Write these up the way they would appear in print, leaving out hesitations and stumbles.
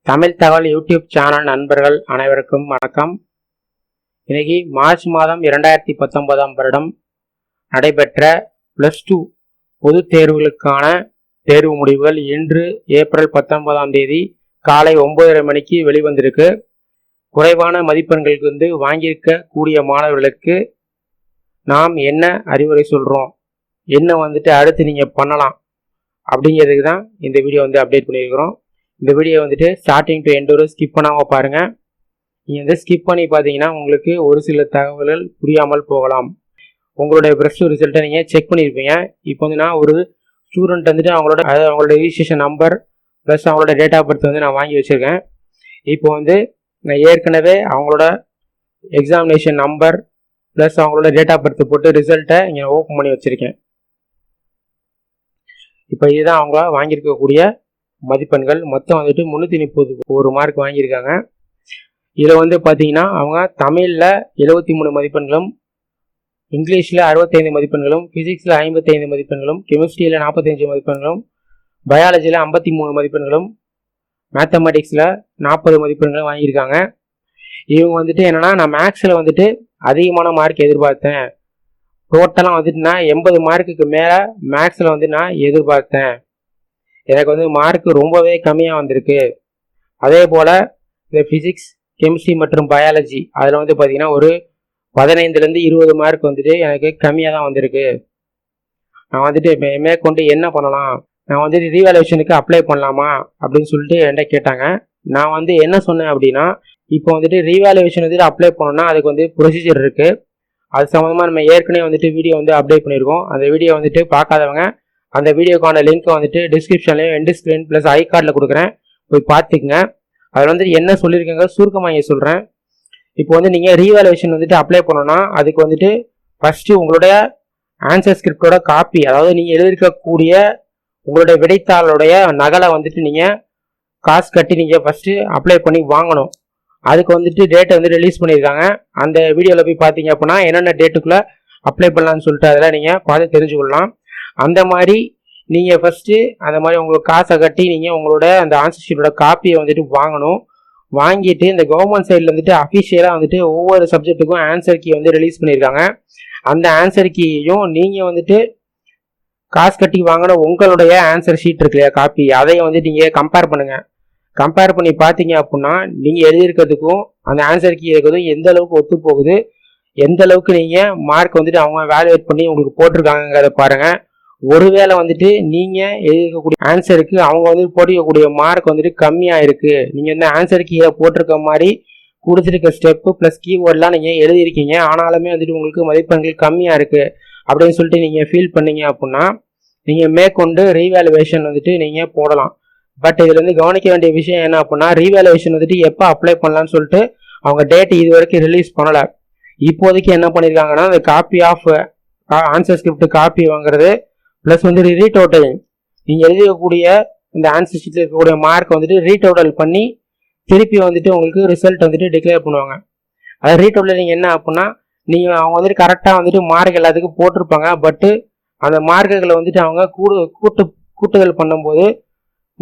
தமிழ் தகவல் YouTube channel நண்பர்கள் அனைவருக்கும் வணக்கம். இன்னைக்கு மார்ச் மாதம் 2019 வருடம் நடைபெற்ற +2 பொது தேர்வுகளுக்கான தேர்வு முடிவுகள் இன்று ஏப்ரல் 19 காலை 9:30 மணிக்கு வெளிவந்திருக்கு. குறைவான மதிப்பெண்களுக்கு வாங்கியிருக்க கூடிய மாணவர்களுக்கு நாம் என்ன அறிவுரை சொல்கிறோம், என்ன அடுத்து நீங்கள் பண்ணலாம் அப்படிங்கிறதுக்கு தான் இந்த வீடியோ அப்டேட் பண்ணியிருக்கிறோம். இந்த வீடியோ ஸ்டார்டிங் டு எண்ட் ஒரு ஸ்கிப் பண்ணாமல் பாருங்கள். நீங்கள் ஸ்கிப் பண்ணி பார்த்தீங்கன்னா உங்களுக்கு ஒரு சில தகவல்கள் புரியாமல் போகலாம். உங்களுடைய ப்ளஸ் டூ ரிசல்ட்டை நீங்கள் செக் பண்ணியிருப்பீங்க. இப்போ நான் ஒரு ஸ்டூடெண்ட் அவங்களோட ரிஜிஸ்ட்ரேஷன் நம்பர் ப்ளஸ் அவங்களோட டேட் ஆஃப் பர்த் நான் வாங்கி வச்சுருக்கேன். இப்போ நான் ஏற்கனவே அவங்களோட எக்ஸாமினேஷன் நம்பர் ப்ளஸ் அவங்களோட டேட் ஆஃப் பர்த் போட்டு ரிசல்ட்டை இங்கே ஓப்பன் பண்ணி வச்சுருக்கேன். இப்போ இதுதான் அவங்க வாங்கியிருக்கக்கூடிய மதிப்பெண்கள். மொத்தம் 330 மார்க் வாங்கியிருக்காங்க. இதில் பார்த்தீங்கன்னா அவங்க தமிழில் 73 மதிப்பெண்களும், இங்கிலீஷில் 65 மதிப்பெண்களும், ஃபிசிக்ஸில் 55 மதிப்பெண்களும், கெமிஸ்ட்ரியில் 45 மதிப்பெண்களும், பயாலஜியில் 53 மதிப்பெண்களும், மேத்தமெட்டிக்ஸில் 40 மதிப்பெண்களும் வாங்கியிருக்காங்க. இவங்க என்னென்னா, நான் மேக்ஸில் அதிகமான மார்க் எதிர்பார்த்தேன். டோட்டலாக நான் 80 மார்க்குக்கு மேலே மேக்ஸில் நான் எதிர்பார்த்தேன். எனக்கு மார்க் ரொம்பவே கம்மியாக வந்திருக்கு. அதே போல் இந்த ஃபிசிக்ஸ், கெமிஸ்ட்ரி மற்றும் பயாலஜி அதில் பார்த்தீங்கன்னா ஒரு 15லேருந்து 20 மார்க் எனக்கு கம்மியாக தான் வந்திருக்கு. நான் மேற்கொண்டு என்ன பண்ணலாம், நான் ரீவேல்யூஷனுக்கு அப்ளை பண்ணலாமா அப்படின்னு சொல்லிட்டு என்கிட்ட கேட்டாங்க. நான் என்ன சொன்னேன் அப்படின்னா, இப்போ ரீவேல்யூஷன் அப்ளை பண்ணோன்னா அதுக்கு ப்ரொசீஜர் இருக்குது. அது சம்மந்தமாக நம்ம ஏற்கனவே வீடியோ அப்டேட் பண்ணியிருக்கோம். அந்த வீடியோ பார்க்காதவங்க அந்த வீடியோக்கான லிங்க்கை டிஸ்கிரிப்ஷன்லையும் எண்டு ஸ்க்ரீன் ப்ளஸ் ஐ கார்டில் கொடுக்குறேன், போய் பார்த்துக்குங்க. அதில் என்ன சொல்லியிருக்கேங்க சுருக்கமாக இங்கே சொல்கிறேன். இப்போ நீங்கள் ரீவேல்யூஷன் அப்ளை பண்ணோன்னா அதுக்கு ஃபஸ்ட்டு உங்களுடைய ஆன்சர் ஸ்கிரிப்டோட காப்பி, அதாவது நீங்கள் எழுதியிருக்கக்கூடிய உங்களுடைய விடைத்தாளுடைய நகலை நீங்கள் காசு கட்டி நீங்கள் ஃபஸ்ட்டு அப்ளை பண்ணி வாங்கணும். அதுக்கு டேட்டை ரிலீஸ் பண்ணியிருக்காங்க. அந்த வீடியோவில் போய் பார்த்தீங்க அப்படின்னா என்னென்ன டேட்டுக்குள்ளே அப்ளை பண்ணலான்னு சொல்லிட்டு அதில் நீங்கள் பார்த்து தெரிஞ்சுக்கொள்ளலாம். அந்த மாதிரி நீங்கள் ஃபஸ்ட்டு அந்த மாதிரி உங்களுக்கு காசை கட்டி நீங்கள் உங்களோட அந்த ஆன்சர் ஷீட்டோட காப்பியை வாங்கணும். வாங்கிட்டு இந்த கவர்மெண்ட் சைடில் அஃபிஷியலாக ஒவ்வொரு சப்ஜெக்ட்டுக்கும் ஆன்சர் கீ ரிலீஸ் பண்ணியிருக்காங்க. அந்த ஆன்சர் கீயையும் நீங்கள் காசு கட்டி வாங்கின உங்களுடைய ஆன்சர் ஷீட் இருக்கு இல்லையா, காப்பி, அதையும் நீங்கள் கம்பேர் பண்ணுங்கள். கம்பேர் பண்ணி பார்த்தீங்க அப்படின்னா நீங்கள் எழுதியிருக்கிறதுக்கும் அந்த ஆன்சர் கீ இருக்கிறதும் எந்த அளவுக்கு ஒத்து போகுது, எந்த அளவுக்கு நீங்கள் மார்க் அவங்க வேல்யூவேட் பண்ணி உங்களுக்கு போட்டிருக்காங்கிறத பாருங்கள். ஒருவேளை நீங்கள் எழுதிக்கக்கூடிய ஆன்சருக்கு அவங்க போட்டிக்கக்கூடிய மார்க் கம்மியாக இருக்குது, நீங்கள் ஆன்சர் கீழே போட்டிருக்க மாதிரி கொடுத்துருக்க ஸ்டெப்பு ப்ளஸ் கீவேர்ட்லாம் நீங்கள் எழுதியிருக்கீங்க, ஆனாலுமே உங்களுக்கு மதிப்பெண்கள் கம்மியாக இருக்குது அப்படின்னு சொல்லிட்டு நீங்கள் ஃபீல் பண்ணீங்க அப்படின்னா நீங்கள் மேற்கொண்டு ரீவேல்யூவேஷன் நீங்கள் போடலாம். பட் இதில் கவனிக்க வேண்டிய விஷயம் என்ன அப்படின்னா, ரீவேல்யூவேஷன் எப்போ அப்ளை பண்ணலான்னு சொல்லிட்டு அவங்க டேட் இது வரைக்கும் ரிலீஸ் பண்ணலை. இப்போதைக்கு என்ன பண்ணியிருக்காங்கன்னா, அந்த copy of answer script copy வாங்குறது ப்ளஸ் ரீடோட்டலிங், நீங்கள் எழுதிக்கக்கூடிய இந்த ஆன்சர் ஷீட்டில் இருக்கக்கூடிய மார்க் ரீடோட்டல் பண்ணி திருப்பி உங்களுக்கு ரிசல்ட் டிக்ளேர் பண்ணுவாங்க. அது ரீடோட்டலிங் என்ன அப்படின்னா, நீங்கள் அவங்க கரெக்டாக மார்க் எல்லாத்துக்கும் போட்டிருப்பாங்க. பட்டு அந்த மார்க்குகளை அவங்க கூட்டுதல் பண்ணும்போது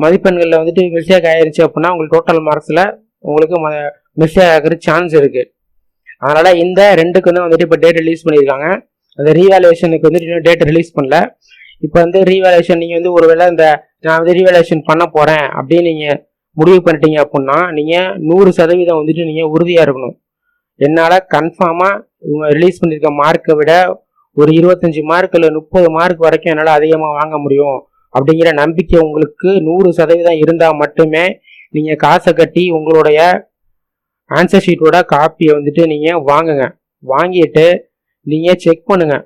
மதிப்பெண்களில் மிஸ்டேக் ஆயிடுச்சு அப்படின்னா உங்களுக்கு டோட்டல் மார்க்ஸில் உங்களுக்கு மிஸ்டேக் ஆகிற சான்ஸ் இருக்குது. அதனால் இந்த ரெண்டுக்கு இப்போ டேட் ரிலீஸ் பண்ணியிருக்காங்க. அந்த ரீவேல்யூஷனுக்கு இன்னும் டேட் ரிலீஸ் பண்ணல. இப்போ ரீவேல்யூஷன் நீங்கள் ஒருவேளை நான் ரீவேல்யூஷன் பண்ண போகிறேன் அப்படின்னு நீங்கள் முடிவு பண்ணிட்டீங்க அப்படின்னா நீங்கள் 100% நீங்கள் உறுதியாக இருக்கணும். என்னால் கன்ஃபார்மாக இவங்க ரிலீஸ் பண்ணியிருக்க மார்க்கை விட ஒரு 25 மார்க் இல்லை 30 மார்க் வரைக்கும் என்னால் அதிகமாக வாங்க முடியும் அப்படிங்கிற நம்பிக்கை உங்களுக்கு 100% இருந்தால் மட்டுமே நீங்கள் காசை கட்டி உங்களுடைய ஆன்சர் ஷீட்டோட காப்பியை நீங்கள் வாங்குங்க. வாங்கிட்டு நீங்கள் செக் பண்ணுங்கள்.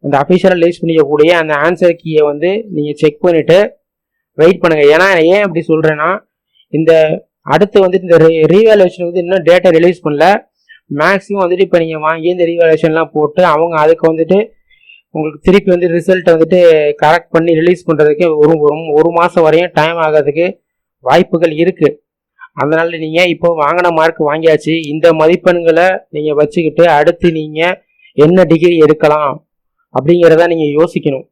அந்த அஃபிஷியலாக ரிலீஸ் பண்ணிக்கக்கூடிய அந்த ஆன்சர் கீயை நீங்கள் செக் பண்ணிவிட்டு வெயிட் பண்ணுங்கள். ஏன்னா ஏன் அப்படி சொல்கிறேன்னா, இந்த அடுத்து இந்த ரீவேல்யூஷன் இன்னும் டேட்டா ரிலீஸ் பண்ணல. மேக்ஸிமம் இப்போ நீங்கள் வாங்கி இந்த ரீவேல்யூஷன்லாம் போட்டு அவங்க அதுக்கு உங்களுக்கு திருப்பி ரிசல்ட்டை கரெக்ட் பண்ணி ரிலீஸ் பண்ணுறதுக்கு ஒரு மாதம் வரையும் டைம் ஆகிறதுக்கு வாய்ப்புகள் இருக்குது. அதனால் நீங்கள் இப்போ வாங்கின மார்க் வாங்கியாச்சு, இந்த மதிப்பெண்களை நீங்கள் வச்சுக்கிட்டு அடுத்து நீங்கள் என்ன டிகிரி எடுக்கலாம் அப்படிங்கிறத நீங்கள் யோசிக்கணும்.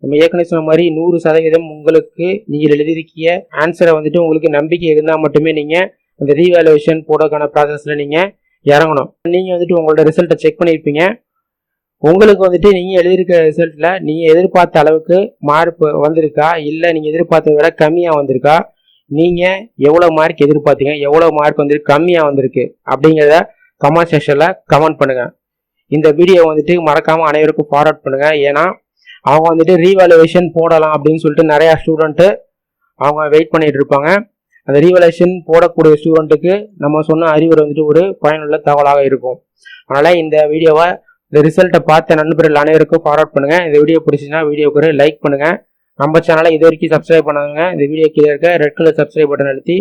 நம்ம ஏற்கனவே சொன்ன மாதிரி 100% உங்களுக்கு நீங்கள் எழுதியிருக்கிய ஆன்சரை வந்துட்டு உங்களுக்கு நம்பிக்கை இருந்தால் மட்டுமே நீங்கள் அந்த ரீவேல்யூவேஷன் போடுறதுக்கான ப்ராசஸில் நீங்கள் இறங்கணும். நீங்கள் வந்துட்டு உங்களோட ரிசல்ட்டை செக் பண்ணியிருப்பீங்க. உங்களுக்கு வந்துட்டு நீங்கள் எழுதியிருக்க ரிசல்ட்டில் நீங்கள் எதிர்பார்த்த அளவுக்கு மார்க் வந்திருக்கா, இல்லை நீங்கள் எதிர்பார்த்ததை விட கம்மியாக வந்திருக்கா, நீங்கள் எவ்வளோ மார்க் எதிர்பார்த்தீங்க, எவ்வளோ மார்க் வந்துருக்கு கம்மியாக வந்திருக்கு அப்படிங்கிறத கமெண்ட் செக்ஷனில் கமெண்ட் பண்ணுங்கள். இந்த வீடியோ வந்துட்டு மறக்காமல் அனைவருக்கும் ஃபார்வர்ட் பண்ணுங்கள். ஏன்னா அவங்க வந்துட்டு ரீவேல்யூவேஷன் போடலாம் அப்படின்னு சொல்லிட்டு நிறையா ஸ்டூடெண்ட்டு அவங்க வெயிட் பண்ணிட்டு இருப்பாங்க. அந்த ரீவேல்யூவேஷன் போடக்கூடிய ஸ்டூடெண்ட்டுக்கு நம்ம சொன்ன அறிவுரை வந்துட்டு ஒரு பயனுள்ள தகவலாக இருக்கும். அதனால் இந்த வீடியோவை இந்த ரிசல்ட்டை பார்த்த நண்பர்கள் அனைவருக்கும் ஃபார்வர்ட் பண்ணுங்கள். இந்த வீடியோ பிடிச்சிங்கன்னா வீடியோக்கு ஒரு லைக் பண்ணுங்கள். நம்ம சேனலை இது வரைக்கும் சப்ஸ்கிரைப் பண்ணாதுங்க. இந்த வீடியோ கீழே இருக்க ரெட் கலர் சப்ஸ்கிரைப் பட்டன் அழுத்தி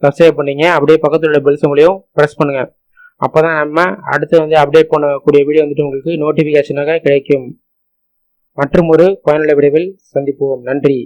சப்ஸ்கிரைப் பண்ணிங்க. அப்படியே பக்கத்தில் உள்ள பெல் சிம்பலையும் ப்ரெஸ் பண்ணுங்கள். அப்போ தான் நம்ம அடுத்து வந்து அப்டேட் பண்ணக்கூடிய வீடியோ வந்துட்டு உங்களுக்கு நோட்டிஃபிகேஷனாக கிடைக்கும். மற்றும் ஒரு பயனுள்ள விடைவில் சந்திப்போம். நன்றி.